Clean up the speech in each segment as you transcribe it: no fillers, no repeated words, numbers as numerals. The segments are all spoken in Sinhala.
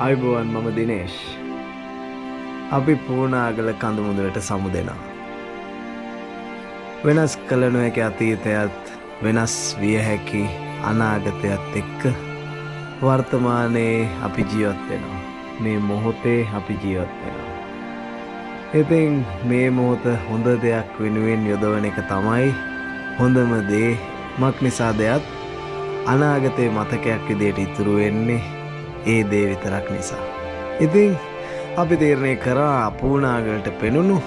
අයිබෝවන් මම දිනේෂ්. අපි පූනාගල කඳු මුදුනට සමු දෙනවා. වෙනස් කළ නොහැකි අතීතයත් වෙනස් විය හැකි අනාගතයත් එක්ක වර්තමානයේ අපි ජීවත් වෙනවා. මේ මොහොතේ අපි ජීවත් වෙනවා. ඉතින් මේ මොහොත හොඳ දෙයක් වෙනුවෙන් යොදවන එක තමයි හොඳම දේ. මක් නිසාදයත් අනාගතයේ මතකයක් විදියට ඉතුරු වෙන්නේ ඒ දේ විතරක් නිසා. ඉතින් අපි තීරණය කරා පූනාගලට පෙනුණු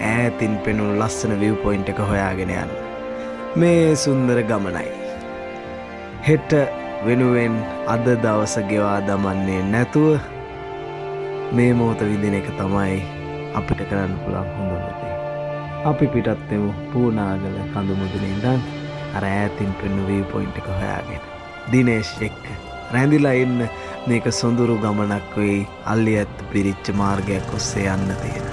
ඈතින් පෙනුණු ලස්සන view point එක හොයාගෙන යන්න. මේ සුන්දර ගමනයි. හෙට වෙනුවෙන් අද දවස ගෙවා දමන්නේ නැතුව මේ මොහොත විඳින එක තමයි අපිට කරන්න පුළුවන් හොඳම දේ. අපි පිටත් වෙමු පූනාගල කඳු මුදුනේ ඉඳන් අර ඈතින් පෙනුණු view point එක හොයාගෙන. දිනේෂ් එක්ක රැඳිලා ඉන්න. මේක සොඳුරු ගමනක් වෙයි. අල්ලියත් පිරිච්ච මාර්ගයක් ඔස්සේ යන්න තියෙන.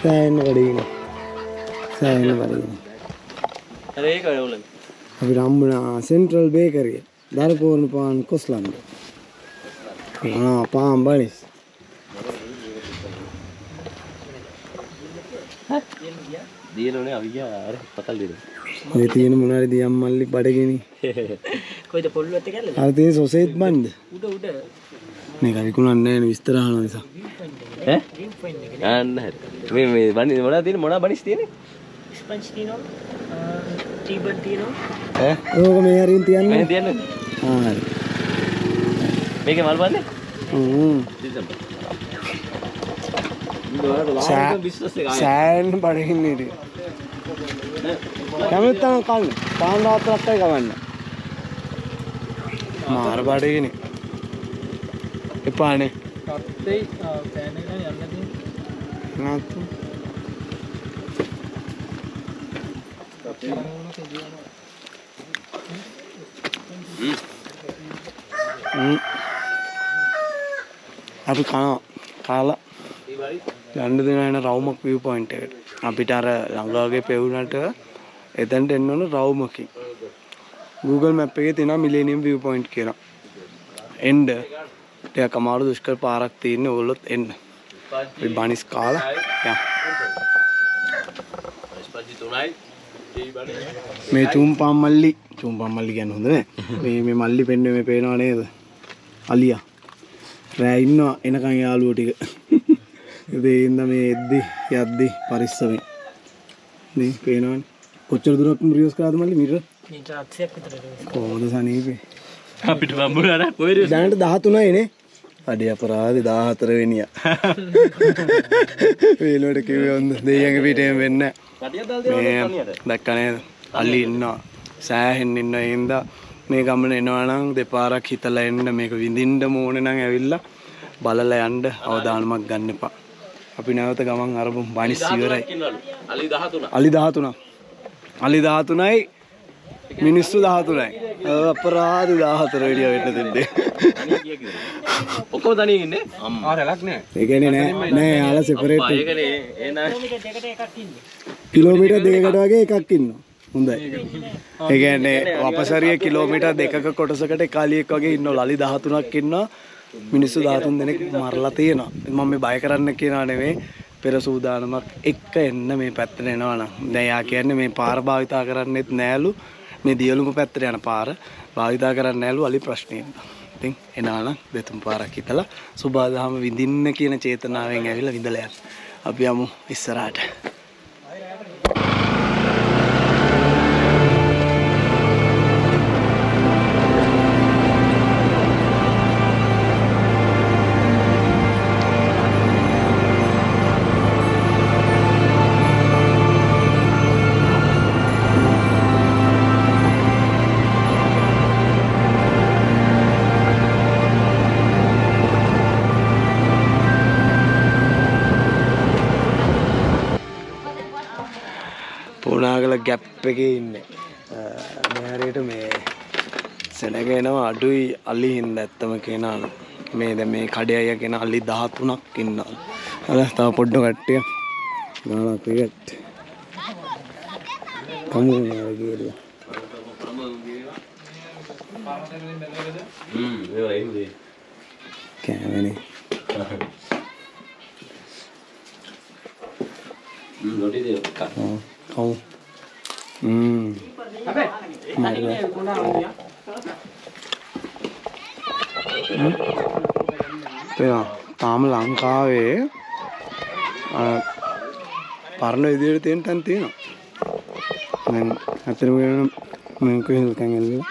සෑහෙන වඩේනේ. සෑහෙන වඩේනේ. අර ඒක වල අපි රම්බුණා සෙන්ට්‍රල් බේකරිය. දරපෝරණ පාන් කොස්ලන්ද. පාන් බනිස්. දිනෝනේ අවියා අර පතල් දෙන. ඔය තියෙන මොනාරි දියම් මල්ලි බඩගිනි. කොයිද පොල්ලුවත් එකල්ද? අර තියෙන සොසේත් බන්ද. උඩ මේක විකුණන්නේ නැහැ නේ විස්තර අහන නිසා. ඈ? යන්න හරි. මේ බණි මොනවද තියෙන්නේ? මොනවා බණිස් තියෙන්නේ? ස්පන්ජ් තියෙනවා. ටීබන් තියෙනවා. ඈ? ඕක මේ හරින් තියන්නේ. මේ තියන්නේ. හරි. මේකේ මල් බන්නේ? සෑන් බඩගින්නේ ඉතින්. කැමෙත්තම කන්න. පාන් දාත්‍රක් එකයි කවන්න. මාර බඩගිනේ. එපානේ. තත්තේ පෑන එක යන්න තියෙන්නේ. නැත්තු. අපි කාලා යන්න දෙන රවුමක් view point එකට. අපිට අර ළඟාගේ පෙවුනට එතනට එන්න ඕන රවුමකින්. Google map එකේ තියෙනවා Millennium view point කියලා. එන්න ටිකක් අමාරු දුෂ්කර පාරක් තියෙන්නේ. ඕගොල්ලොත් එන්න. අපි බනිස් කාලා යන්න. මේ තුම්පම් මල්ලි කියන්නේ හොඳ නෑ. මේ මල්ලි පෙන්නේ මේ පේනව නේද? අලියා. රෑ ඉන්නවා එනකන් යාළුවෝ ටික. ඉතින් ඉන්න මේ යද්දි පරිස්සමෙන්. මේ පේනවනේ. කොච්චර දුරක් රියෝස් කරාද මල්ලි මීටර? මීටර 800ක් විතර. කොහොමද සනීපේ? අපිට බම්බුනා නෑ කොහෙද? දැනට 13යි නේ. අඩේ අපරාධේ 14 වෙනියා. වේලුවට කිව්වේ හොඳ දෙයියන්ගේ පිටේම වෙන්න. කටියක් දාලා දෙනවා කණියට. දැක්ක නේද? අලි ඉන්නවා. සෑහෙන්න ඉන්නවා. ඒ හින්දා මේ ගමන එනවා නම් දෙපාරක් හිතලා එන්න. මේක විඳින්න ඕනේ නම් ඇවිල්ලා බලලා යන්න අවදානමක් ගන්න එපා. අපි නැවත ගමන් අරමු. බනිස් ඉවරයි. අලි 13. අලි 13. අලි 13යි මිනිස්සු 13යි. අපරාධ 14 වෙනියා වෙන්න දෙන්නේ. ඔක්කොම තනියෙන් ඉන්නේ. අම්මා රැලක් නෑ. ඒ කියන්නේ නෑ යාලා සෙපරේට්. ඒකනේ එන කිලෝමීටර් දෙකකට වගේ එකක් ඉන්නවා. හොඳයි. ඒ කියන්නේ වපසරිය කිලෝමීටර් දෙකක කොටසකට එකලියෙක් වගේ ඉන්නවා. අලි 13ක් ඉන්නවා. මිනිස්සු 13 දෙනෙක් මරලා තියෙනවා. මම මේ බය කරන්න කියනවා නෙවෙයි. පෙර සූදානමක් එක්ක එන්න මේ පැත්තට එනවා නම්. දැන් යා කියන්නේ මේ පාර භාවිතා කරන්නෙත් නෑලු. මේ දියලුම පැත්තට යන පාර භාවිතා කරන්නේ නෑලු අලි ප්‍රශ්නේ. ඉතින් එනානම් දෙතුන් පාරක් හිතලා සුබාදහම විඳින්න කියන චේතනාවෙන් ඇවිල්ලා විඳලා යන්න. අපි යමු ඉස්සරහට. පූනාගල ගැප් එකේ ඉන්නේ. මේ හරියට මේ සෙනග එනවා අඩුයි අලි හින්දා ඇත්තම කියනවා. මේ දැන් මේ කඩේ අය කියන අලි 13ක් ඉන්නවා. අර තව පොඩ්ඩ කට්ටිය. ගාලා ක්‍රිකට්. කමුනා ගියලා. කෑමනේ. නොටිදේ කවු. තාම ලංකාවේ පරණ විදියට තියෙන තැන් තියෙනවා. දැන් අතරම මම කොහෙන්ද කංගල්ලේ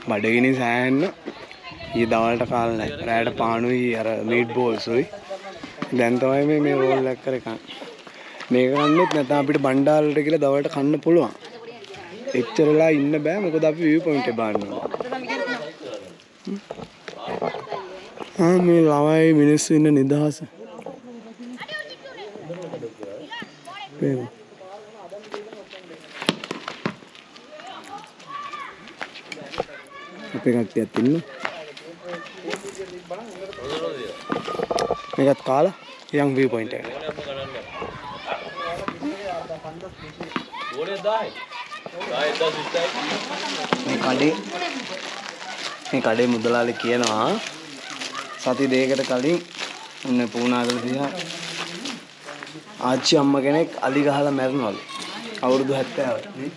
බඩගිනි සෑහෙන්න ඊ දවල්ට කාලා නැහැ. රැයට පානුයි අර මීට් බෝල්ස්ුයි. දැන් තමයි මේ රෝල් එක කරේ කන්නේ. මේක කන්නේත් නැත්නම් අපිට බණ්ඩාරවලට කියලා දවල්ට කන්න පුළුවන්. එච්චරලා ඉන්න බෑ මොකද අපි view point එක බලනවා. මේ ළමයි මිනිස්සු ඉන්න නිදහස. අපේ කට්ටියත් ඉන්න. මේකත් කාලා යම් view point එක. මේ කඩේ මුදලාලි කියනවා සති දෙකකට කලින් උන්නේ පූනාගල දිහා ආච්චි අම්මා කෙනෙක් අලි ගහලා මැරුණලු. අවුරුදු 70යි.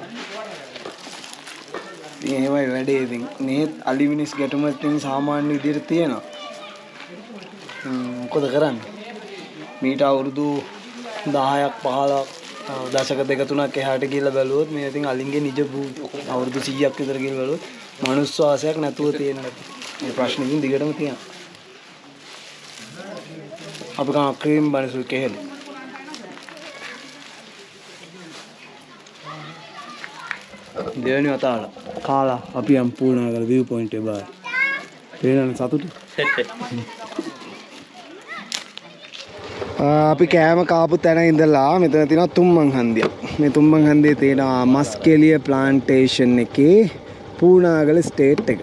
ඉතින් එහෙමයි වැඩේ. ඉතින් මේ අලි මිනිස් ගැටුමක් තියෙන සාමාන්‍ය විදිහට තියෙනවා. මොකද කරන්නේ? මීට අවුරුදු 10ක් 15ක් දශක දෙක තුනක් එහාට ගිහිල්ලා බැලුවොත් මේ ඉතින් අලින්ගේ නිජ අවුරුදු 100ක් විතර ගිහිල්ලා බැලුවොත් මනුස්ස වාසයක් නැතුව තියෙනවා. මේ ප්‍රශ්නේ ඉතින් දිගටම තියෙනවා. අපි කන ක්‍රීම් බනසු කෙහෙල. දෙවෙනි වතාවට කාලා අපි යම් පූනාගල view point එක බලන්න. පේනවනේ සතුටු. අපි කෑම කාපු තැන ඉඳලා මෙතන තියෙනවා තුම්මන් හන්දියක්. මේ තුම්මන් හන්දියේ තියෙනවා මස්කෙලිය ප්ලාන්ටේෂන් එකේ පූනාගල ස්ටේට් එක.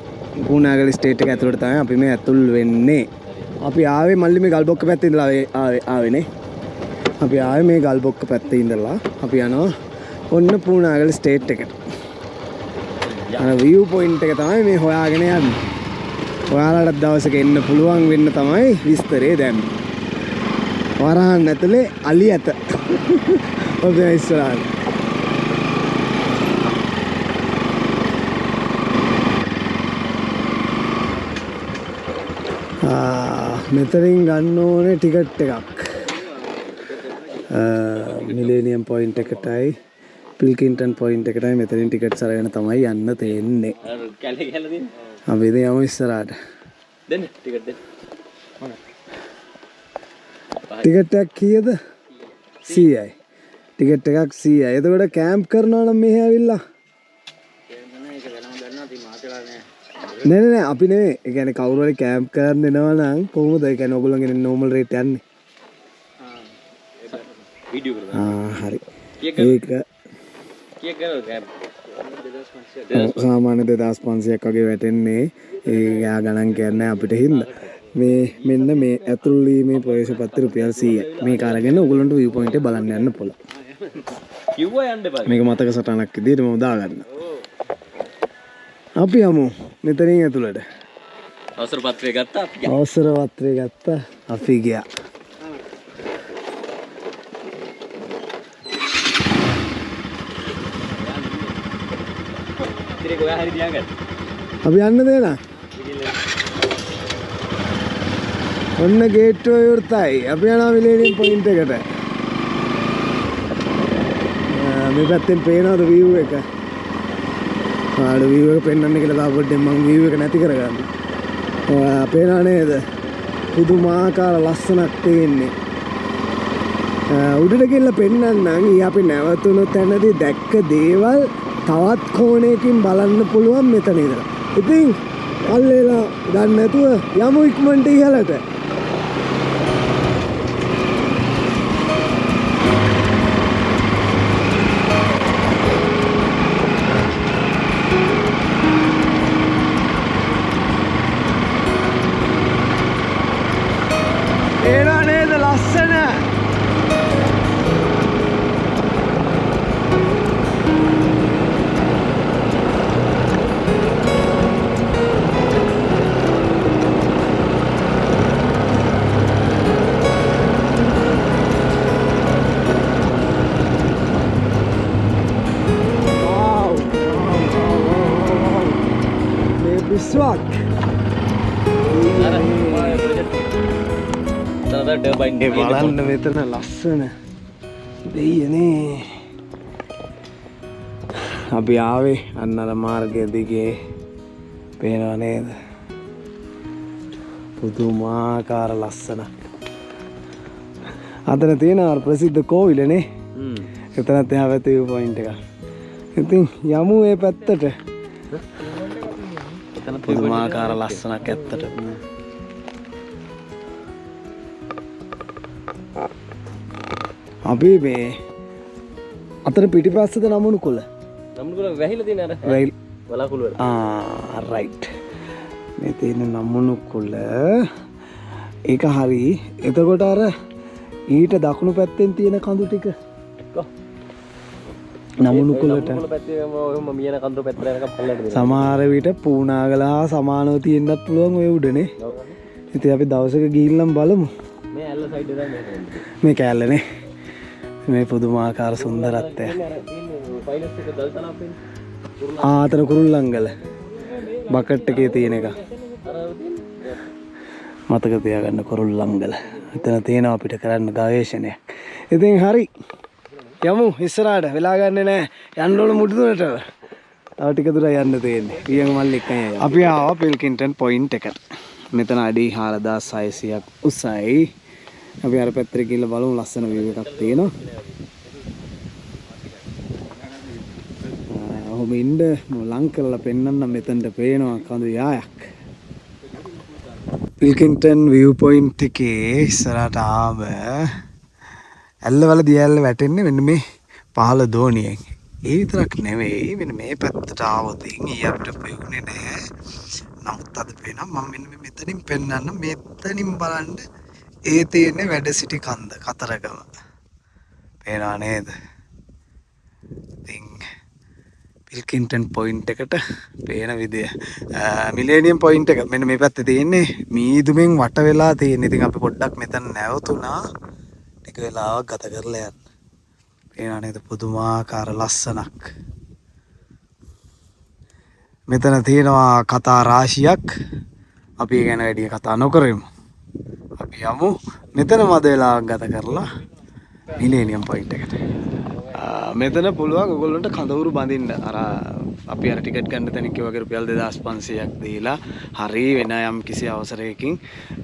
පූනාගල ස්ටේට් එක ඇතුළට තමයි අපි මේ ඇතුල් වෙන්නේ. අපි ආවේ මල්ලි මේ ගල්බොක්ක පැත්තේ ඉඳලා ආවේනේ. අපි ආවේ මේ ගල්බොක්ක පැත්තේ ඉඳලා අපි යනවා ඔන්න පූනාගල ස්ටේට් එකට. අර view point එක තමයි මේ හොයාගෙන යන්නේ. ඔයාලට දවසක එන්න පුළුවන් වෙන්න තමයි විස්තරේ දැම්මේ. වරහන් ඇතුලේ අලි ඇත. ඔබේ ඉස්සරහට. මෙතනින් ගන්න ඕනේ ටිකට් එකක්. මිලේනියම් පොයින්ට් එකටයි පිල්කින්ටන් පොයින්ට් එකටයි මෙතනින් ටිකට්ස් අරගෙන තමයි යන්න තියෙන්නේ. කැලේ ගහලා දෙන්න. අපි ඉතින් යමු ඉස්සරහට. දෙන්න ටිකට් දෙන්න. ටිකට් එකක් කීයද? 100යි. ටිකට් එකක් 100යි. එතකොට කැම්ප් කරනවා නම් මෙහෙ ඇවිල්ලා. නෑ අපි නෙවෙයි. ඒ කියන්නේ කවුරු හරි කැම්ප් කරන්න එනවා නම් කොහොමද? ඒ කියන්නේ ඔයගොල්ලෝගේ නෝමල් රේට් යන්නේ. වීඩියෝ කරලා. හරි. ඒක කීයක් කරනවද කැම්ප්? සාමාන්‍ය 2500ක් වගේ වැටෙන්නේ. ඒ යා ගණන් කියන්නේ අපිට හින්දා. මේ මෙන්න මේ ඇතුල් වීමේ ප්‍රවේශ පත්‍ර රුපියල් 100යි. මේක අරගෙන ඔයගොල්ලන්ට view point එක බලන්න යන්න පුළුවන්. කිව්වා යන්න බෑ. මේක මතක සටහනක් විදිහට මම දාගන්න. අපි යමු මෙතනින් ඇතුළට. අවසර පත්‍රය ගත්තා අපි ගියා. අවසර පත්‍රය ගත්තා අපි ගියා. ඉතින් ඔයා හරි තියාගන්න. අපි යන්න දෙනා. ඔන්න ගේට්ටුව විවෘතයි. අපි යනවා මිලේනියම් පොයින්ට් එකට. මේ පැත්තෙන් පේනවද view එක? ආඩ view එක පෙන්වන්න කියලා තා පොඩ්ඩක් මම view එක නැති කරගන්න. පේනව නේද? පුදුමාකාර ලස්සනක් තියෙන්නේ. උඩට ගිහලා පෙන්වන්නම් ඊ අපි නැවතුණු තැනදී දැක්ක දේවල් තවත් කෝණයකින් බලන්න පුළුවන් මෙතන ඉඳලා. ඉතින් අල්ලේලා දන්නේ නැතුව යමු ඉක්මනට ඉහලට. ගොඩාක්. ඒ බලන්න මෙතන ලස්සන දෙයියනේ. අපි ආවේ අන්න අර මාර්ගය දිගේ පේනව නේද? පුදුමාකාර ලස්සනක්. අතන තියෙන අර ප්‍රසිද්ධ කෝවිලනේ. එතනත් එහා පැත්තේ view point එක. ඉතින් යමු ඒ පැත්තට. පුදුමාකාර ලස්සනක් ඇත්තට. අපි මේ අතර පිටිපස්සද නමුණු කොළ. නමුණු කොළ වැහිලා තියෙන අර. වලාකුළු වල. රයිට්. මේ තියෙන නමුණු කොළ ඒක හරි. එතකොට අර ඊට දකුණු පැත්තෙන් තියෙන කඳු ටික නමුණු කොළට සමහර විට පූනාගලා සමානව තියෙන්නත් පුළුවන් ඔය උඩනේ. ඉතින් අපි දවසක ගිහිල්ලා බලමු. මේ ඇල්ල සයිඩ් එක මේ කැලේනේ. මේ පුදුමාකාර සුන්දරත්වය. ආතන කුරුල්ලංගල බකට් එකේ තියෙන එක. මතක තියාගන්න කුරුල්ලංගල. එතන තියෙනවා අපිට කරන්න ගවේෂණයක්. ඉතින් හරි. යමු ඉස්සරහට වෙලා ගන්නෙ නෑ. යන්න ඕන මුඩුතුනට. තව ටික දුර යන්න තියෙන්නේ. ඊයන් මල්ලි එක්කන් යනවා. අපි ආවා පිල්කින්ටන් පොයින්ට් එකට. මෙතන අඩි 4600ක් උසයි. අපි අර පැත්තට ගිහිල්ලා බලමු ලස්සන view එකක් තියෙනවා. ඔහොම ඉන්න ලං කරලා පෙන්නන්න මෙතනට පේනවා කඳු යායක්. පිල්කින්ටන් view point එකේ ඉස්සරහට ආව ඇල්ලවල දියැල්ල වැටෙන්නේ මෙන්න මේ පහළ දෝනියෙන්. ඒ විතරක් නෙවෙයි මෙන්න මේ පැත්තට ආවොත් ඊ අපිට පෙවුනේ නෑ. නමුත් අද පේනවා මම මෙන්න මෙතනින් පෙන්නන්න මෙතනින් බලන්න ඒ තියෙන්නේ වැඩ සිටි කන්ද කතරගම. පේනවා නේද? ඉතින් පිල්කින්ටන් පොයින්ට් එකට පේන විදිය. මිලේනියම් පොයින්ට් එක මෙන්න මේ පැත්තේ තියෙන්නේ මීදුමෙන් වට වෙලා තියෙන. ඉතින් අපි පොඩ්ඩක් මෙතන නැවතුණා. ටික වෙලාවක් ගත කරලා යන්න. පේනවා නේද? පුදුමාකාර ලස්සනක්. මෙතන තියෙනවා කතා රාශියක්. අපි ඒ ගැන වැඩි කතා නොකරමු. අපි යමු මෙතන මද වෙලාවක් ගත කරලා මිලේනියම් පොයින්ට් එකට. මෙතන පුළුවන් ඔයගොල්ලන්ට කඳවුරු බඳින්න. අර අපි අර ටිකට් ගන්න තැන කිව්වා වගේ රුපියල් 2500ක් දීලා හරි වෙන යම් කිසි අවසරයකින්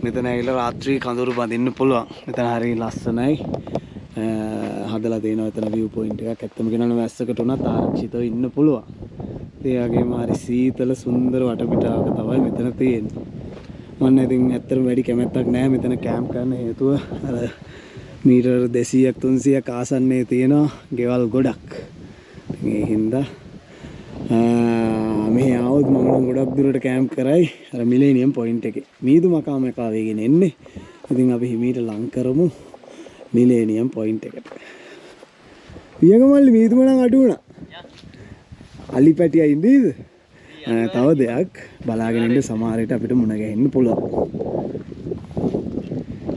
මෙතන ඇවිල්ලා රාත්‍රී කඳවුරු බඳින්න පුළුවන්. මෙතන හරි ලස්සනයි. හදලා තියෙනවා එතන view point එකක්. ඇත්තම කියනවා වැස්සකට උනත් ආරක්ෂිතව ඉන්න පුළුවන්. ඒ වගේම හරි සීතල සුන්දර වටපිටාවක තමයි මෙතන තියෙන්නේ. මම ඉතින් ඇත්තටම වැඩි කැමැත්තක් නැහැ මෙතන කැම්ප් කරන්න. හේතුව අර මීටර් 200ක් 300ක් ආසන්නයේ තියෙනවා ගෙවල් ගොඩක්. ඒ හින්දා මේ ආවොත් මම ගොඩක් දුරට කැම්ප් කරයි අර මිලේනියම් පොයින්ට් එකේ. මීදු මකාම එක වේගෙන එන්නේ. ඉතින් අපි හිමීට ලං කරමු මිලේනියම් පොයින්ට් එකට. වියගමල්ලි මීදුම නම් අඩු වුණා. අලි පැටියා ඉන්නේද? තව දෙයක් බලාගෙන ඉන්න සමහර විට අපිට මුණ ගැහෙන්න පුළුවන්.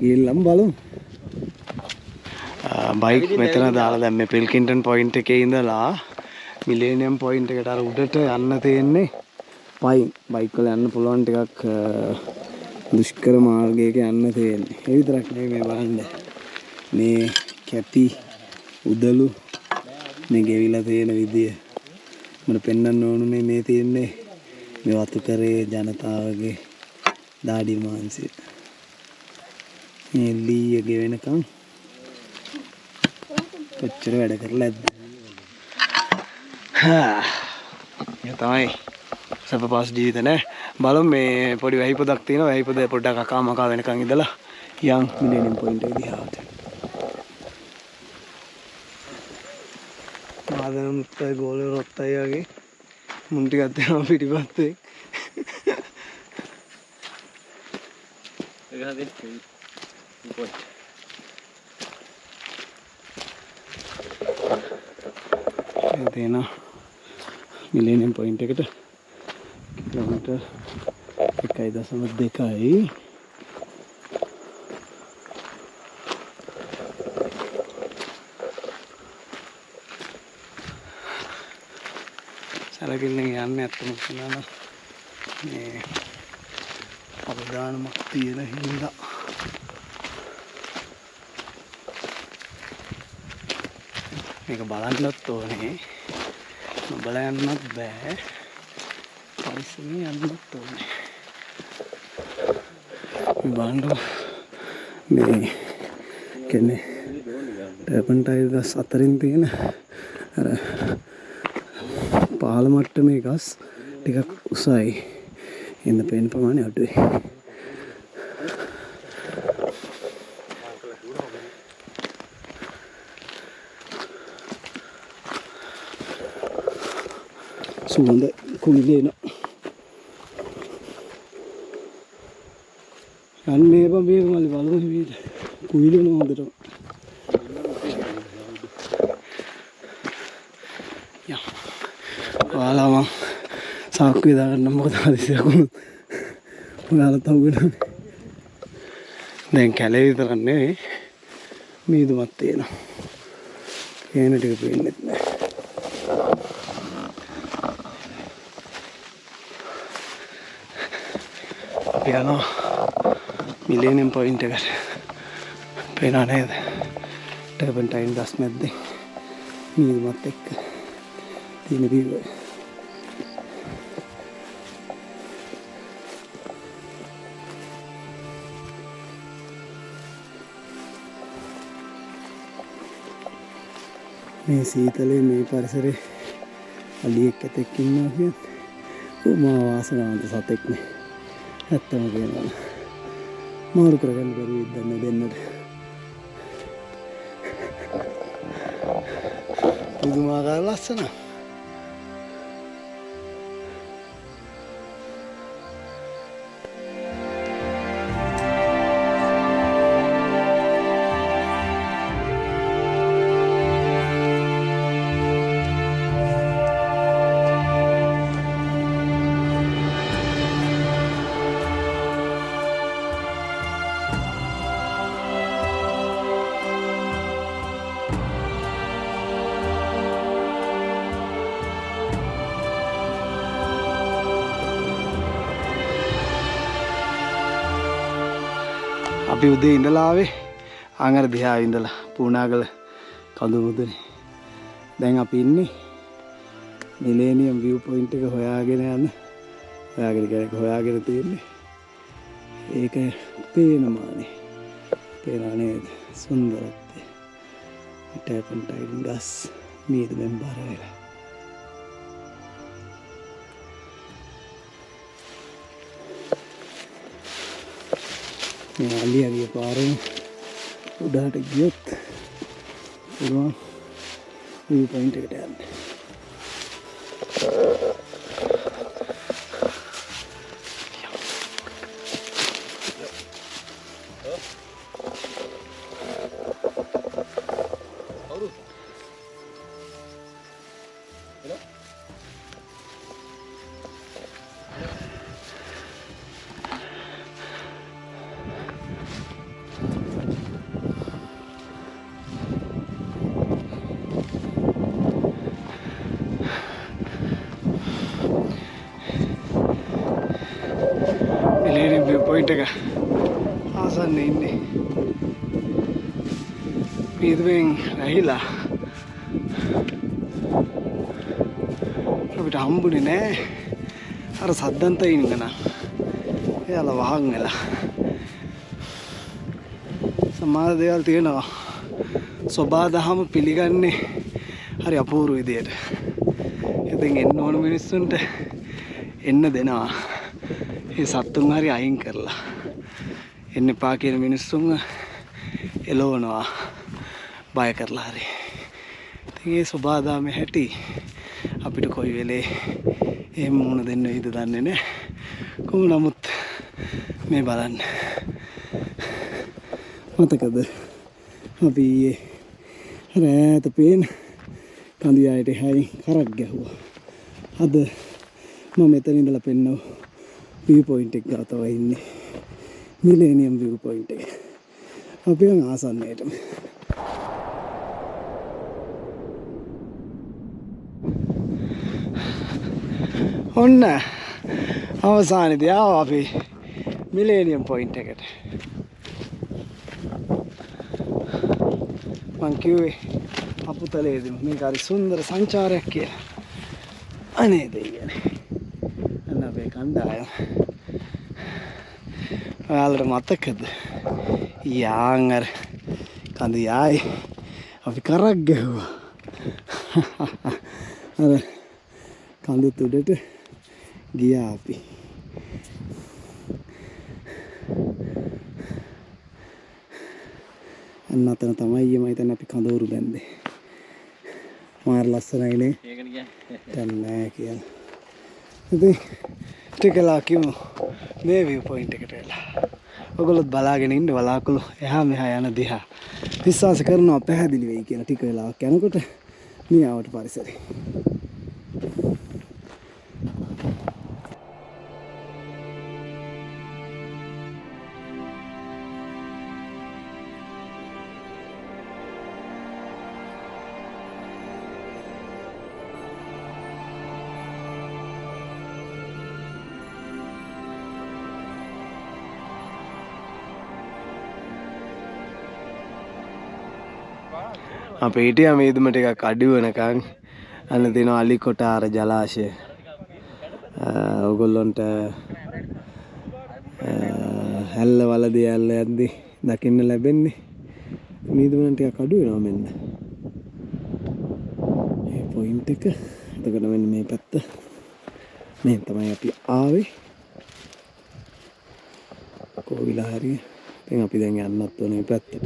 ගිහිල්ලම් බලමු. බයික් මෙතන දාලා දැන් මේ පිල්කින්ටන් පොයින්ට් එකේ ඉඳලා මිලේනියම් පොයින්ට් එකට අර උඩට යන්න තියෙන්නේ පයින්. බයික් වල යන්න පුළුවන් ටිකක් දුෂ්කර මාර්ගයක යන්න තියෙන්නේ. ඒ විතරක් නෙවෙයි මේ බලන්න. මේ කැටි උදළු මේ ගෙවිලා තියෙන විදිය මට පෙන්වන්න ඕනුනේ. මේ තියෙන්නේ මේ වතු කරේ ජනතාවගේ දාඩි මාංශය. මේ ලීය ගෙවෙනකම් කොච්චර වැඩ කරලා ඇද්ද? ඒ තමයි සපපාස් ජීවිත නේ. බලමු මේ පොඩි වැහිපොදක් තියෙනවා. වැහිපොද පොඩ්ඩක් අකා මකා වෙනකන් ඉඳලා යන් මිලේනියම් පොයින්ට් එක දිහාට. මාදනුත් ගෝල රොත්තයි වගේ මුන් ටිකක් දෙනවා පිටිපස්සේ. ඒක හදේ පොයින්ට්. තියෙන මිලේනියම් පොයින්ට් එකට කිලෝමීටර් 1.2යි. සරකිල්ලෙන් යන්නේ ඇත්තම කියනවා මේ අවදානමක් තියෙන හින්දා මේක බලන්නත් ඕනේ. නොබල යන්නත් බෑ. පරිස්සමෙන් යන්නත් ඕනේ. මේ බලන්න මේ කියන්නේ ටර්පන්ටයිල් ගස් අතරින් තියෙන අර පහළ මට්ටමේ ගස් ටිකක් උසයි. ඉන්න පේන ප්‍රමාණය අඩුයි. සුවඳ කුමිලේන යන්නේ බම්බේ මල්ලි බලමු හිමීට කුමිලේන හොඳට යා ඔයාලා මං සාක්කුවේ දාගන්න මොකද හදිසියක් වුණොත් ඔයාලා තවගෙන දැන් කැලේ විතරක් නෙවෙයි මීදුමක් තියෙනවා කේන ටික පේන්නේ නැහැ. යනවා මිලේනියම් පොයින්ට් එකට. පේනව නේද? ටර්පන්ටයින් ගස් මැද්දේ මීදුමත් එක්ක තියෙන view එක. මේ සීතලේ මේ පරිසරේ අලියෙක් ඇතෙක් ඉන්නවා කියන්නේ මා වාසනාවන්ත සතෙක්නේ. ඇත්තම කියනවා මාරු කරගන්න බැරි ඉදන්න දෙන්නට පුදුමාකාර ලස්සන. අපි උදේ ඉඳලා ආවේ ආංගර දිහා ඉඳලා පූනාගල කඳු මුදුනේ. දැන් අපි ඉන්නේ මිලේනියම් view point එක හොයාගෙන හොයාගෙන තියෙන්නේ. ඒක පේනමානේ. පේනවා නේද? සුන්දරත්වය. ටර්පන්ටයින් ගස් මීදුමෙන් බර වෙලා. මේ අලියගේ පාරෙන් උඩහට ගියොත් පුළුවන් view point එකට යන්න. Viewpoint එක ආසන්න ඉන්නේ. මීදුමෙන් ඇහිලා අපිට හම්බුනේ නෑ. අර සද්දන්තයි ඉන්නන. එයාලා වහන් වෙලා. සමහර දේවල් තියෙනවා. සබා දහම පිළිගන්නේ හරි අපූර්ව විදියට. ඉතින් එන්න ඕන මිනිස්සුන්ට එන්න දෙනවා. ඒ සත්තුන් හරි අයින් කරලා එන්න එපා කියන මිනිස්සුන්ව එලවනවා බය කරලා හරි. ඉතින් ඒ සබාදාමේ හැටි අපිට කොයි වෙලේ එහෙම මුණ දෙන්න වෙයිද දන්නේ නැහැ. කොහොම නමුත් මේ බලන්න. මතකද අපි රෑත පේන කඳියායට හයි කරක් ගැහුවා. අද මම මෙතන ඉඳලා පෙන්නව view point එක ගාතව ඉන්නේ. Millennium view point එක. අපි ආසන්නයටම. ඔන්න අවසානයේදී ආවා අපි මිලේනියම් පොයින්ට් එකට. මං කිව්වේ අපුතලේදී මේක හරි සුන්දර සංචාරයක් කියලා. අනේ දෙයියනේ. අන්න අපේ කණ්ඩායම. ඔයාලට මතකද? යාන් අර කඳ යායි අපි කරක් ගැහුවා. අර කඳ තුඩට ගියා අපි. අන්න අතන තමයි මම හිතන්නේ අපි කඳවුරු බැන්දේ. මාර ලස්සනයිනේ. ඒකනේ කියන්නේ. දැන් නෑ කියලා. ඉතින් ටිකලා කිමු මේ view point එකට එලා. ඔයගොල්ලොත් බලාගෙන ඉන්න බලාකුළු එහා මෙහා යන දිහා. විශ්වාස කරනවා පැහැදිලි වෙයි කියලා ටික වෙලාවක් යනකොට මේ ආවට පරිසරේ. අපේ හිටියා මේදුම ටිකක් අඩු වෙනකන් අන්න තියෙනවා අලිකොටාර ජලාශය. ඔයගොල්ලන්ට හැල්ල වලදී ඇල්ල යද්දි දකින්න ලැබෙන්නේ මේදුම ටිකක් අඩු වෙනවා මෙන්න. මේ පොයින්ට් එක. එතකොට මෙන්න මේ පැත්ත. මේ තමයි අපි ආවේ. කෝවිලා හරිය. දැන් අපි දැන් යන්නත් ඕනේ මේ පැත්තට.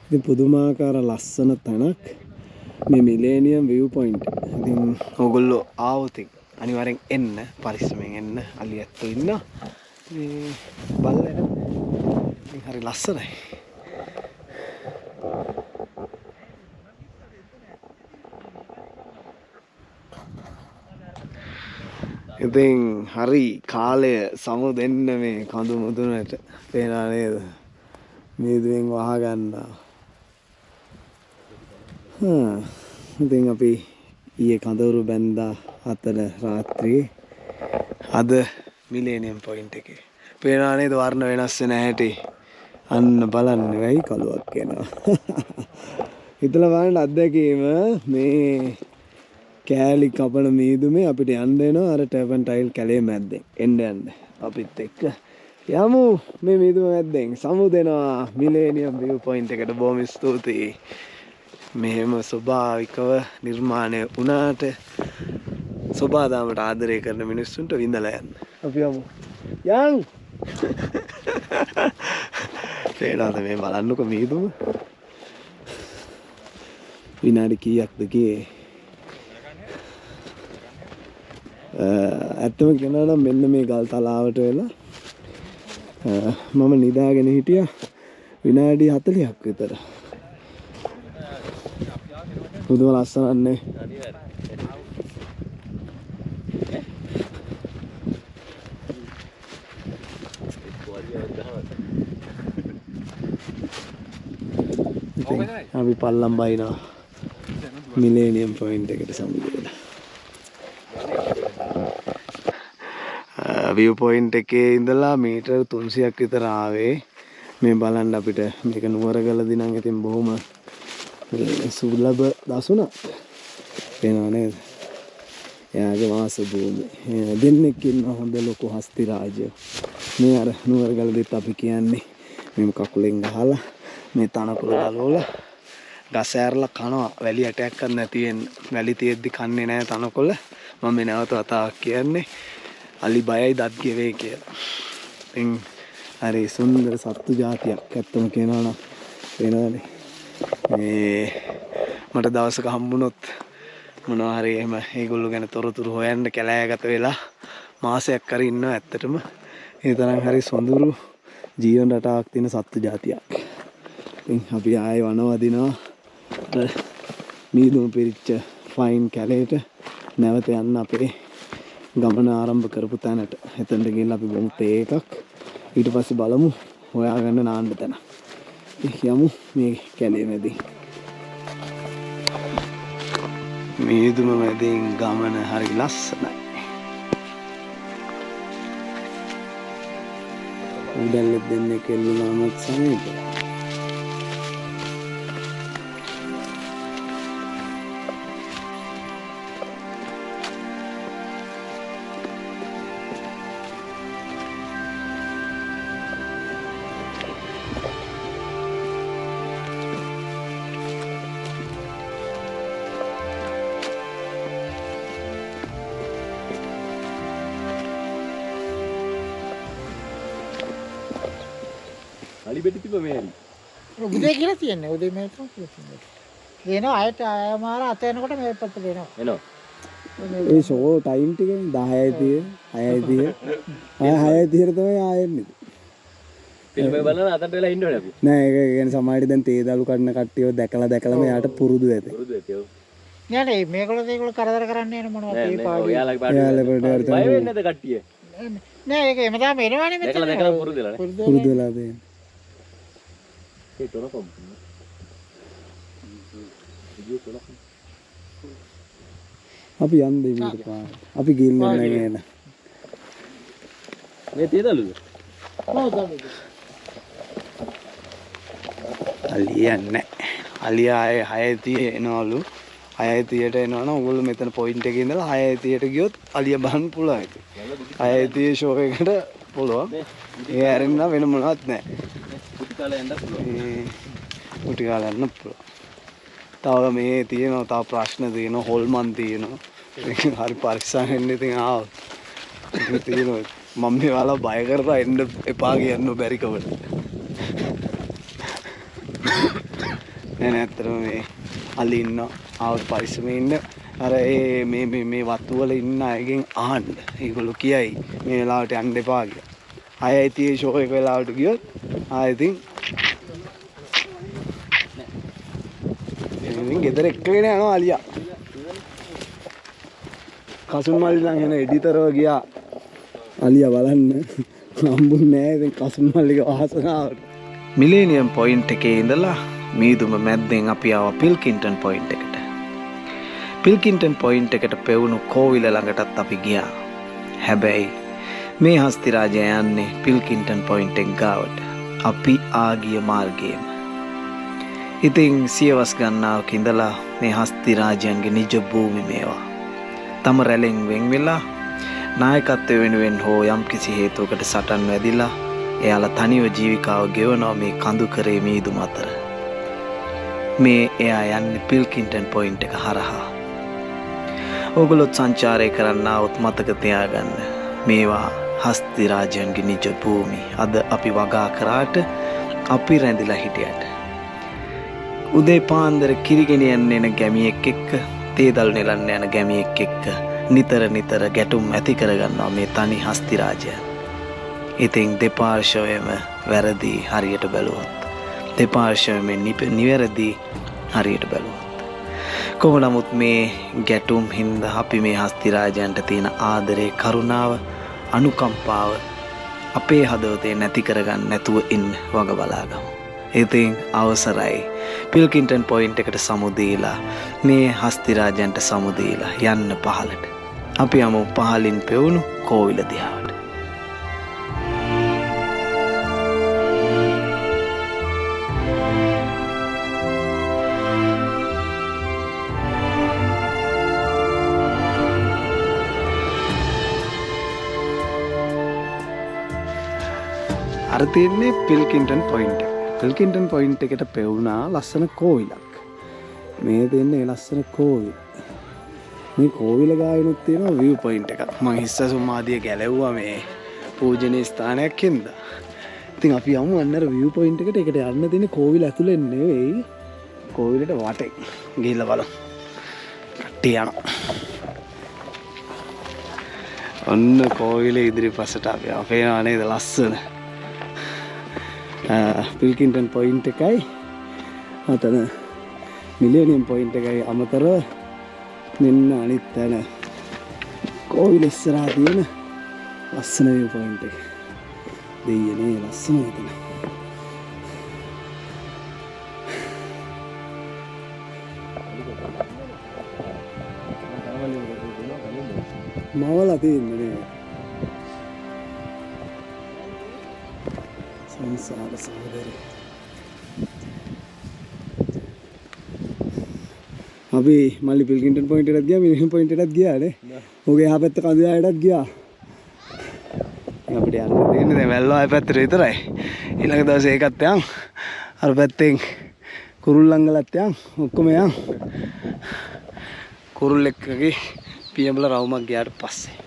ඉතින් පුදුමාකාර ලස්සන තැනක් මේ මිලේනියම් view point. ඉතින් ඕගොල්ලෝ ආවොත් අනිවාර්යෙන් එන්න පරිස්සමෙන් එන්න. අලි ඇත්තෝ ඉන්නවා. මේ බලන්න. ඉතින් හරි ලස්සනයි. ඉතින් හරි කාලය සමු දෙන්න මේ කඳු මුදුනට පේනවා නේද? මේදුවෙන් වහගන්නවා. ඉතින් අපි ඊයේ කඳවුරු බැන්දා 4 රාත්‍රියේ අද මිලේනියම් පොයින්ට් එකේ. පේනවා නේද වර්ණ වෙනස් වෙන හැටි. අන්න බලන්න වෙයි කළුවක් එනවා. හිතලා බලන්න අත්දැකීම මේ කෑලි කපන මීදුමේ අපිට යන්න එනවා අර ටර්පන්ටයිල් කැලේ මැද්දෙන්. එන්න අපිත් එක්ක යමු මේ මීදුම මැද්දෙන් සමු දෙනවා මිලේනියම් view point එකට. බොහොම ස්තුතියි. මෙහෙම ස්වභාවිකව නිර්මාණය වුණාට සබාදාමට ආදරය කරන මිනිස්සුන්ට විඳලා යන්න. අපි යමු. යන්. පේනවද මේ බලන්නකො මීදුම? විනාඩි කීයක්ද ගියේ? ඇත්තම කියනවා නම් මෙන්න මේ ගල් තලාවට වෙලා මම නිදාගෙන හිටියා විනාඩි 40ක් විතර. පුදුම ලස්සනන්නේ. අපි පල්ලම් බයිනවා මිලේනියම් පොයින්ට් එකට සමගියලා. view point එකේ ඉඳලා මීටර් 300ක් විතර ආවේ. මේ බලන්න අපිට මේක නුවරගලදී නම් ඉතින් බොහොම සුලභ දසුණක්. පේනව නේද? එයාගේ වාස භූමිය. දෙන්නෙක් ඉන්නවා හොඳ ලොකු හස්ති රාජ්‍ය. මේ අර නුවරගලදීත් අපි කියන්නේ මේ කකුලෙන් ගහලා මේ තනකොළ ගලවලා ගස් ඇරලා කනවා. වැලි ඇටයක් ගන්න නැති වෙන්න. වැලි තියෙද්දි කන්නේ නැහැ තනකොළ. මම මේ නැවත වතාවක් කියන්නේ අලි බයයි දත් ගෙවේ කියලා. ඉතින් හරි සුන්දර සත්තු జాතියක් ඇත්තම කියනවා නම් වෙනවනේ. මේ මට දවසක හම්බුනොත් මොනවා හරි එහෙම ඒගොල්ලෝ ගැන තොරතුරු හොයන්න කැලෑගත වෙලා මාසයක් හරි ඉන්නවා ඇත්තටම. ඒ තරම් හරි සොඳුරු ජීවන රටාවක් තියෙන සත්තු జాතියක්. ඉතින් අපි ආයේ වනවදිනවා මීදුම පිරිච්ච ෆයින් කැලේට නැවත යන්න අපේ ගමන ආරම්භ කරපු තැනට. එතනට ගිහිල්ලා අපි බොමු තේ එකක්. ඊට පස්සේ බලමු හොයාගන්න නාන්න තැන. යමු මේ කැලේ මැදින්. මීදුම මැදින් ගමන හරි ලස්සනයි. උඩල්ලෙත් දෙන්නේ කෙල්ලුනාමත් සමීප. අලි බෙටි තිබ්බ මේ හරි. උදේ කියලා තියන්නේ. උදේ මේ තමයි කියලා තියන්නේ. දෙනවා අයට ආයමාර අත යනකොට මේ පැත්තට එනවා. එනවා. ඒ ෂෝ ටයිම් ටික 10:30 6:30 6:30 තමයි ආයෙන්නේ. ෆිල්ම් එක බලන අතට වෙලා ඉන්න ඕනේ අපි. නෑ ඒක කියන්නේ සමහරවිට දැන් තේ දලු කන්න කට්ටියව දැකලා මෙයාට පුරුදු ඇති. පුරුදු ඇති ඔව්. නෑ මේගොල්ලෝ කරදර කරන්නේ නෑ මොනවද මේ පාඩු. ඔයාලගේ පාඩු. බය වෙන්නේ නැද කට්ටිය? නෑ ඒක එම තමයි එනවනේ මෙතන. දැකලා පුරුදු වෙලා නේ. පුරුදු වෙලා දෙන්නේ. ඒ තොරකොම්. අපි යන්නේ ඊට පාර. අපි ගිහින් නැහැ නේද? මේ තියදලුද? ඔව් තමයි. අලියන්නේ. අලියා 6:30 එනවලු. 6:30ට එනවනම් ඔයගොල්ලෝ මෙතන පොයින්ට් එකේ ඉඳලා 6:30ට ගියොත් අලිය බලන්න පුළුවන්. 6:30 ෂෝ එකට පුළුවන්. ඒ ඇරෙන්න වෙන මොනවත් නැහැ. කුටි කාලේ යන්න පුළුවන්. කුටි කාලේ යන්න පුළුවන්. තව මේ තියෙනවා තව ප්‍රශ්න තියෙනවා හොල්මන් තියෙනවා. හරි පරිස්සම් වෙන්න ඉතින් ආව. ඒක තියෙනවා. මම මේවලා බය කරලා එන්න එපා කියන්න බැරි කවද. නෑ ඇත්තටම මේ අලි ඉන්න ආවත් පරිස්සමෙන් ඉන්න. අර මේ වතු වල ඉන්න අයගෙන් අහන්න. ඒගොල්ලෝ කියයි මේ වෙලාවට යන්න එපා කියලා. 6:30 ෂෝ එක වෙලාවට ගියොත් ඉතින් ගෙදර එක්කගෙන යනවා අලියා. කසුන් මල්ලි නම් එන එඩිටරව ගියා අලියා බලන්න හම්බුන්නේ නැහැ. ඉතින් කසුන් මල්ලිගේ වාසනාවට මිලේනියම් පොයින්ට් එකේ ඉඳලා මීදුම මැද්දෙන් අපි ආවා පිල්කින්ටන් පොයින්ට් එකට. පිල්කින්ටන් පොයින්ට් එකට පෙවුණු කෝවිල ළඟටත් අපි ගියා. හැබැයි මේ හස්තිරාජය යන්නේ පිල්කින්ටන් පොයින්ට් එක ගාවට. අපි ආගිය මාර්ගයේම. ඉතින් සියවස් ගණනාවක ඉඳලා මේ හස්තිරාජයන්ගේ නිජ භූමි මේවා. තම රැළෙන් වෙන් වෙලා නායකත්වය වෙනුවෙන් හෝ යම්කිසි හේතුවකට සටන් වැදිලා එයාලා තනිව ජීවිකාව ගෙවනවා මේ කඳු කරේ මීදුම අතර. මේ එයා යන්නේ පිල්කින්ටන් පොයින්ට් එක හරහා. ඕගොල්ලොත් සංචාරය කරන්න આવොත් මතක තියාගන්න. මේවා හස්තිරාජයන්ගේ නිජ භූමි. අද අපි වගා කරාට අපි රැඳිලා හිටියට. උදේ පාන්දර කිරිගෙනියන්න එන ගැමියෙක් එක්ක තේදල් නෙලන්න යන ගැමියෙක් එක්ක නිතර ගැටුම් ඇති කරගන්නවා මේ තනි හස්තිරාජය. ඉතින් දෙපාර්ශවයම වැරදි හරියට බැලුවොත්. දෙපාර්ශවයම නිවැරදි හරියට බැලුවොත්. කොහොම නමුත් මේ ගැටුම් හින්දා අපි මේ හස්තිරාජයන්ට තියෙන ආදරේ කරුණාව අනුකම්පාව අපේ හදවතේ නැති කරගන්න නැතුව ඉන්න වග බලාගමු. ඉතින් අවසරයි පිල්කින්ටන් පොයින්ට් එකට සමුදීලා මේ හස්තිරාජයන්ට සමුදීලා යන්න පහළට. අපි යමු පහලින් පෙවුණු කෝවිල දිහාවට. අර තියන්නේ පිල්කින්ටන් පොයින්ට් එක. පිල්කින්ටන් පොයින්ට් එකට පෙවුණා ලස්සන කෝවිලක්. මේ තියන්නේ ලස්සන කෝවිල. මේ කෝවිල ගායනුත් තියෙනවා view point එකක්. මම හිස්සසුම් ආදිය ගැලෙව්වා මේ පූජනීය ස්ථානයක් හින්දා. ඉතින් අපි යමු අන්නර view point එකට. ඒකට යන්න තියෙන්නේ කෝවිල ඇතුලෙන් නෙවෙයි. කෝවිලට වටේ ගිහිල්ලා බලමු. කට්ටිය යනවා. ඔන්න කෝවිලේ ඉදිරිපසට අපි අපේනවා නේද ලස්සන. පිල්කින්ටන් පොයින්ට් එකයි අතන මිලේනියම් පොයින්ට් එකයි අමතරව මෙන්න අනිත් තැන කෝවිල ඉස්සරහා තියෙන ලස්සන view point එක. දෙයියනේ ලස්සන එතන. මවලා තියෙන්නේ නේ. සාර සහෝදරය. අපි මල්ලි පිල්කින්ටන් පොයින්ට් එකටත් ගියා මිලියන් පොයින්ට් එකටත් ගියා නේ. ඔගේ එහා පැත්ත කඳුයායටත් ගියා. අපිට යන්න දෙන්නේ දැන් වැල්ලාය පැත්තට විතරයි. ඊළඟ දවසේ ඒකත් යන්. අර පැත්තෙන් කුරුල්ලංගලත් යන්. ඔක්කොම යන්. කුරුල්ලෙක්ගේ පියඹල රවුමක් ගියාට පස්සේ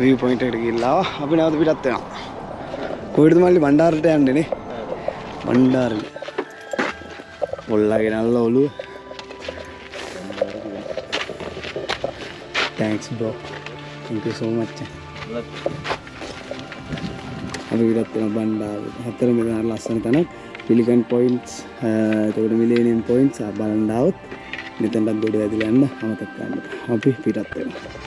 Viewpoint එකට ගිහිල්ලා අපි නැවත පිටත් වෙනවා. කොහෙද මල්ලි බණ්ඩාරට යන්නේ නේ? බණ්ඩාරේ. ඔල්ලාගෙන අල්ල ඔළුව. Thanks bro. Thank you so much. අපි පිටත් වෙන බණ්ඩාරේ. හතරම ගාන ලස්සන තැනක්. Pilkington points එතකොට Millennium points බලන්න આવොත් මෙතනට ගොඩ ඇදලා යන්න අමතක කරන්න. අපි පිටත් වෙනවා.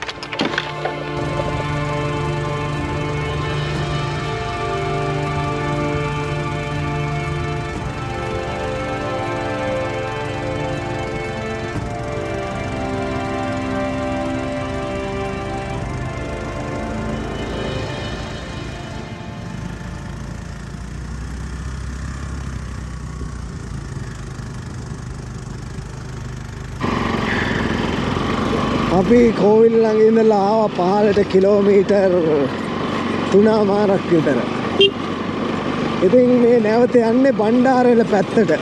අපි කෝවිල් ළඟ ඉඳලා ආවා පහළට කිලෝමීටර් 3මාරක් විතර. ඉතින් මේ නැවත යන්නේ බණ්ඩාරවල පැත්තට.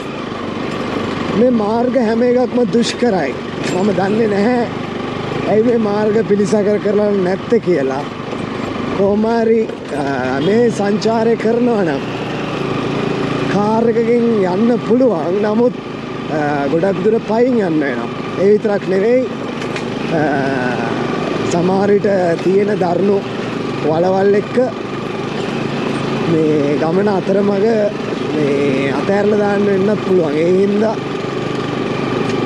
මේ මාර්ග හැම එකක්ම දුෂ්කරයි. මම දන්නේ නැහැ ඇයි මේ මාර්ග පිළිසකර කරලා නැත්තේ කියලා. කොහොම හරි මේ සංචාරය කරනවා නම් කාර් එකකින් යන්න පුළුවන්. නමුත් ගොඩක් දුර පයින් යන්න වෙනවා. ඒ විතරක් නෙවෙයි සමහර විට තියෙන දරුණු වලවල් එක්ක මේ ගමන අතරමඟ මේ අතෑරලා දාන්න වෙන්නත් පුළුවන්. ඒ හින්දා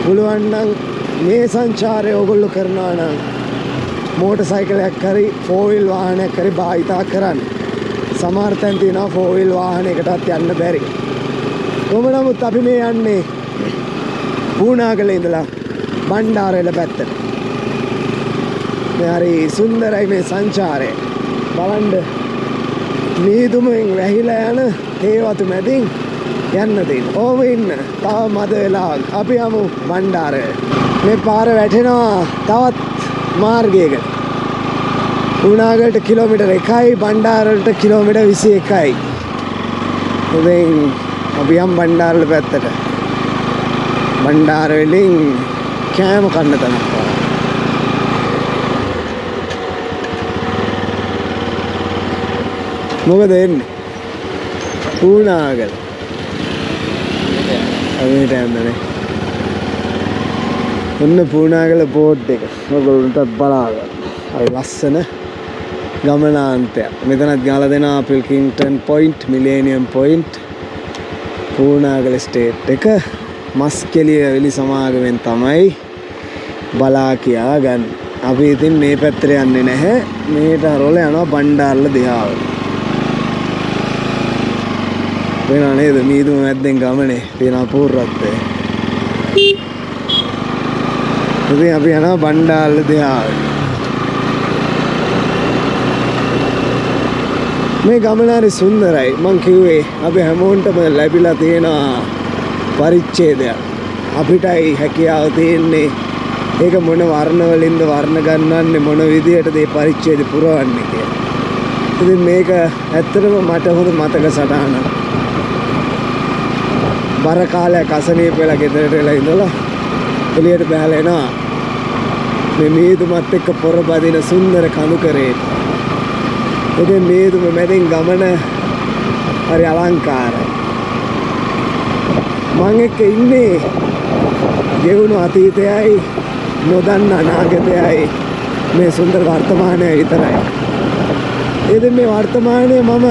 පුළුවන් නම් මේ සංචාරය ඔයගොල්ලෝ කරනවා නම් මෝටර් සයිකලයක් හරි 4 wheel වාහනයක් හරි භාවිතා කරන්න. සමහර තැන් තියෙනවා 4 wheel වාහනයකටත් යන්න බැරි. කොහොම නමුත් අපි මේ යන්නේ පූනාගල ඉඳලා බණ්ඩාරවල පැත්තට. හරි සුන්දරයි මේ සංචාරය. බලන්න මීදුමෙන් වැහිලා යන හේවතු මැදින් යන්න දෙන්න. ඕම ඉන්න. තව මද වෙලාවක්. අපි යමු බණ්ඩාරය. මේ පාර වැටෙනවා තවත් මාර්ගයකට. පුනාගලට කිලෝමීටර් 1යි බණ්ඩාරවලට කිලෝමීටර් 21යි. ඉතින් අපි යම් බණ්ඩාරවල පැත්තට. බණ්ඩාර වලින් කෑම කන්න තැනක්. මොකද එන්නේ Poonagala. අමේට යන්නනේ. ඔන්න Poonagala පෝට් එක. ඔයගොල්ලන්ටත් බලාගන්න. හරි ලස්සන ගමනාන්තයක්. මෙතනත් ගාලා දෙනවා Pilkington point, Millennium point, Poonagala state එක. මස්කෙලිය වෙලි සමාගමෙන් තමයි බලා කියා ගන්න. අපි ඉතින් මේ පැත්තට යන්නේ නැහැ. මේට රොල යනවා බණ්ඩාරල දිහාවට. වෙනා නේද මීදුම මැද්දෙන් ගමනේ තියෙන අපූර්වත්වය. ඉතින් අපි යනවා බණ්ඩාරල දිහාවට. මේ ගමන හරි සුන්දරයි. මං කිව්වේ අපි හැමෝටම ලැබිලා තියෙන පරිච්ඡේදයක්. අපිටයි හැකියාව තියෙන්නේ ඒක මොන වර්ණ වලින්ද වර්ණ ගන්නන්නේ මොන විදියටද මේ පරිච්ඡේද පුරවන්නේ කියලා. ඉතින් මේක ඇත්තටම මට හොඳ මතක සටහනක්. බර කාලයක් අසනීප වෙලා ගෙදරට වෙලා ඉඳලා එළියට බහලා එනවා. මේ මීදුමත් එක්ක පොරබදින සුන්දර කඳුකරේ. ඉතින් මීදුම මැදින් ගමන හරි අලංකාරයි. මං එක්ක ඉන්නේ ගෙවුණු අතීතයයි නොදන්න අනාගතයයි මේ සුන්දර වර්තමානයයි විතරයි. ඉතින් මේ වර්තමානයේ මම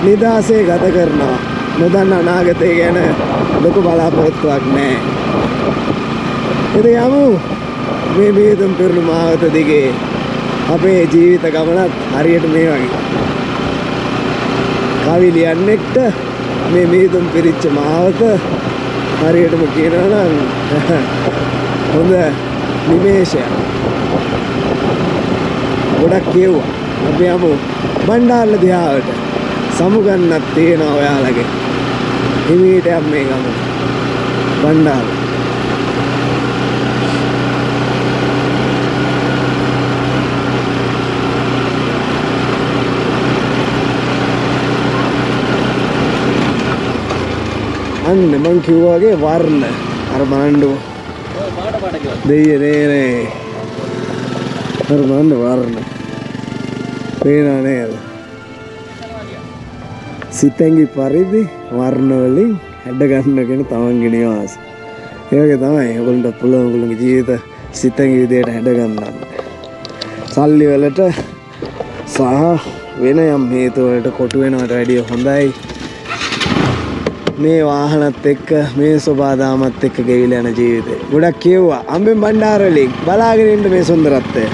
නිදාසේ ගත කරනවා. නොදන්න අනාගතය ගැන ලොකු බලාපොරොත්තුවක් නැහැ. ඉතින් යමු මේ මීදුම් පිරුණු මාවත දිගේ. අපේ ජීවිත ගමනත් හරියට මේ වගේ. කවි ලියන්නෙක්ට මේ මීදුම් පිරිච්ච මාවත හරියටම කියනවා නම් හොඳ නිමේෂයක්. ගොඩක් කියුවා. අපි යමු බණ්ඩාරල දිහාවට. සමුගන්නක් තියෙනවා ඔයාලගේ. හිමීට යම් මේ ගමන. බණ්ඩාරල. අන්න මං කිව්වා වගේ වර්ණ අර බලන්නකො දෙයිය නේ අර බලන්න වර්ණ පේනවා නේද සිතැඟි පරිදි වර්ණ වලින් හැඩ ගන්නගෙන තමන්ගේ නිවාස ඒ වගේ තමයි ඔයගොල්ලන්ට පුළුවන් ඔයගොල්ලන්ගේ ජීවිත සිතැඟි විදියට හැඩ ගන්නන්න සල්ලි වලට සහ වෙන යම් හේතු වලට කොටු වෙනවට වැඩිය හොඳයි මේ වාහනත් එක්ක මේ සෝබාදාමත් එක්ක ගෙවිලා යන ජීවිතේ. ගොඩක් කියුවා. අම්බෙන් බණ්ඩාරවලින් බලාගෙන ඉන්න මේ සුන්දරත්වය.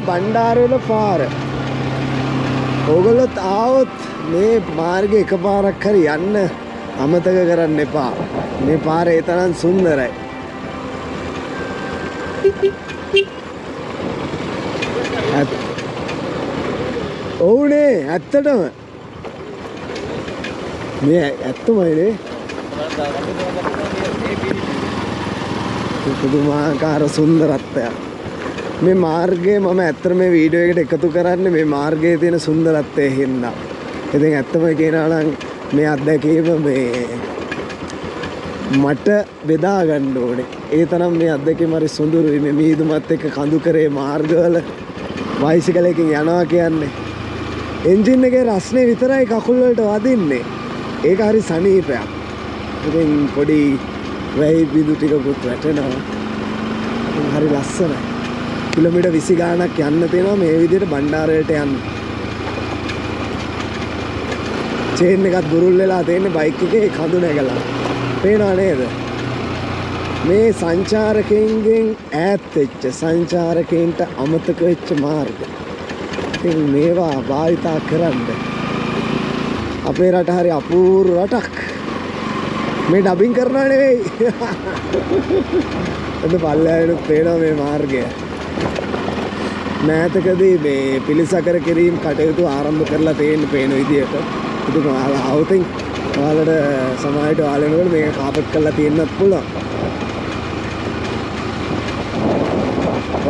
බණ්ඩාරවල පාර. ඕගොල්ලොත් ආවොත් මේ මාර්ගේ එකපාරක් හරි යන්න අමතක කරන්න එපා. මේ පාර ඒ තරම් සුන්දරයි. ඔව්නේ ඇත්තටම. මේ ඇත්තමයිනේ. පුදුමාකාර සුන්දරත්වයක්. මේ මාර්ගය මම ඇත්තට මේ වීඩියෝ එකට එකතු කරන්නේ මේ මාර්ගයේ තියෙන සුන්දරත්වය හින්දා. ඉතින් ඇත්තම කියනවා නම් මේ අත්දැකීම මේ මට බෙදා ගන්න ඕනේ. ඒ තරම් මේ අත්දැකීම හරි සුන්දරයි. මේ මීදුමත් එක්ක කඳුකරේ මාර්ගවල බයිසිකලයකින් යනවා කියන්නේ. එන්ජින් එකේ රස්නේ විතරයි කකුල් වලට වදින්නේ. ඒක හරි සනීපයක්. ඉතින් පොඩි වැහි බිඳු ටිකකුත් වැටෙනවා. හරි ලස්සනයි. කිලෝමීටර් 20 ගාණක් යන්න තියෙනවා මේ විදිහට බණ්ඩාරයට යන්න. චේන් එකත් බුරුල් වෙලා තියෙන්නේ බයික් එකේ කඳු නැගලා. පේනව නේද? මේ සංචාරකයන්ගෙන් ඈත් වෙච්ච සංචාරකයන්ට අමතක වෙච්ච මාර්ග. ඉතින් මේවා භාවිතා කරන්න. අපේ රට හරි අපූර්ව රටක්. මේ ඩබින් කරනවා නෙවෙයි. එතන පල්ලෙහාට පේනවා මේ මාර්ගය. මෑතකදී මේ පිළිසකර කිරීම කටයුතු ආරම්භ කරලා තියෙන පේන විදියට. ඉතින් ඔයාලා આવුතින් ඔයාලට සමාජයට ඔයාලනකොට මේක කාපට් කරලා තියෙන්නත් පුළුවන්.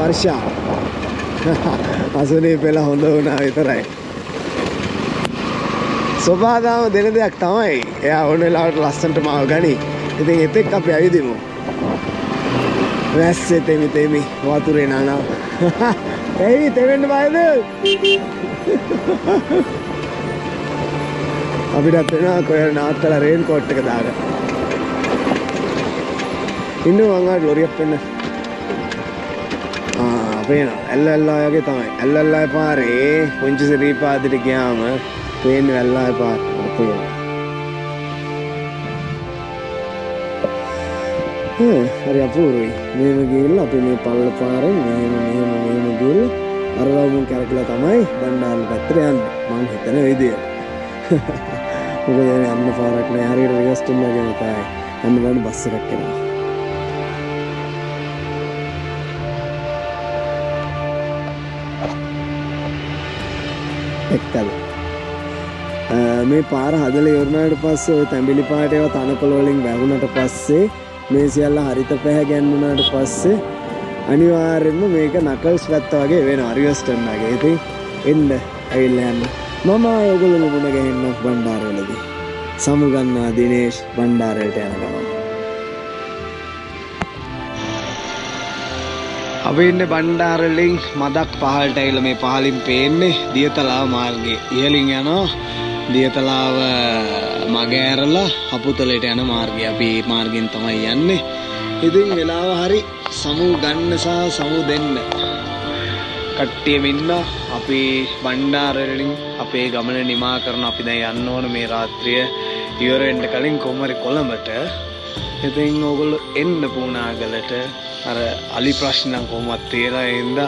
වර්ෂා. අසුනේ පෙළ හොඳ වුණා විතරයි. සබාදාම දෙන දෙයක් තමයි. එයා ඕන වෙලාවට ලස්සනට මාව ගනි. ඉතින් එතෙක් අපි ඇවිදිමු. වැස්සේ තෙමි වතුරේ නානා. එයි තෙවෙන්න බයද? අපිට වෙනවා කොහෙද නාත්තලා රේන් කෝට් එක දාගන්න. ඉන්න මං ආ ලොරියක් වෙන්න. පේනවා ඇල්ලල්ලායගේ තමයි. ඇල්ලල්ලාය පාරේ පුංචි සිරීපාදෙට ගියාම පේන්නේ ඇල්ලල්ලාය පාර. පේනවා. හරි අපූර්වයි. මේව ගිහිල්ලා අපි මේ පල්ල පාරෙන් මෙහෙම ගිහිල්ලා අර වගුන් කරකලා තමයි බණ්ඩාර පැත්තට යන්නේ. මං හිතන විදියට. මොකද යන්න පාරක් නෑ. හරියට රිවර්ස් තුනක් ගෙන තමයි. අන්න බලන්න බස් එකක් එනවා. එක්කද මේ පාර හදලා ඉවරනාට පස්සේ ওই තැඹිලි පාට ඒවා තනකොළ වලින් වැහුණට පස්සේ මේ සියල්ල හරිත පැහැ ගැන්නුනාට පස්සේ අනිවාර්යෙන්ම මේක නකල්ස් පැත්ත වගේ වෙනවා රිවර්ස් ටර්න් වගේ. ඉතින් එන්න ඇවිල්ලා යන්න. මම ඔයගොල්ලෝ මුණ ගැහෙන්න බණ්ඩාරවලදී. සමුගන්නා දිනේෂ් බණ්ඩාරයට යන ගමන්. අපි ඉන්නේ බණ්ඩාරවලින් මදක් පහළට ඇවිල්ලා මේ පහලින් පේන්නේ දියතලාව මාර්ගය. ඉහළින් යනවා දියතලාව මග ඇරලා අපුතලයට යන මාර්ගය. අපි මේ මාර්ගයෙන් තමයි යන්නේ. ඉතින් වෙලාව හරි සමු ගන්න සහ සමු දෙන්න කට්ටියම ඉන්නවා. අපි බණ්ඩාරවලින් අපේ ගමන නිමා කරන අපි දැන් යන්න ඕන මේ රාත්‍රිය ඉවර වෙන්න කලින් කොහමරි කොළඹට. ඉතින් ඕගොල්ලෝ එන්න පූනාගලට. අර අලි ප්‍රශ්න කොහොමවත් තේරලා එන්න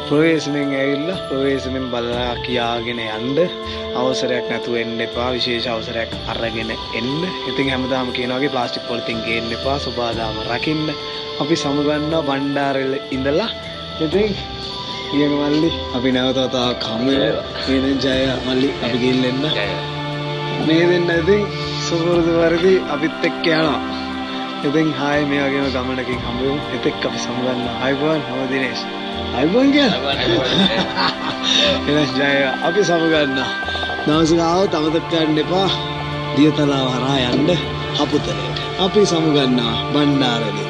ප්‍රවේශමෙන් ඇවිල්ලා ප්‍රවේශමෙන් බලලා කියාගෙන යන්න. අවසරයක් නැතුව එන්න එපා. විශේෂ අවසරයක් අරගෙන එන්න. ඉතින් හැමදාම කියන වගේ ප්ලාස්ටික් පොලිතින් ගේන්න එපා. සබාදාම රකින්න. අපි සමුගන්නවා බණ්ඩාරවල ඉඳලා. ඉතින් ඊයක මල්ලි අපි නැවතතාවක් හමු වෙනවා. මේ ජය මල්ලි අපි ගිහින් එන්න. මේ දෙන්න ඉතින් සුපුරුදු පරිදි අපිත් එක්ක යනවා. ඉතින් හායි මේ වගේම ගමනකින් හමු වෙමු. එතෙක් අපි සමුගන්නවා. ආයිබෝන් හොම දිනේෂ්. ආයිබෝන් කියලා. එනස් ජය අපි සමුගන්නවා. දවසක ආවොත් අමතක කරන්න එපා. දියතලාව හරහා යන්න අපුතලයට. අපි සමුගන්නවා බණ්ඩාරවල.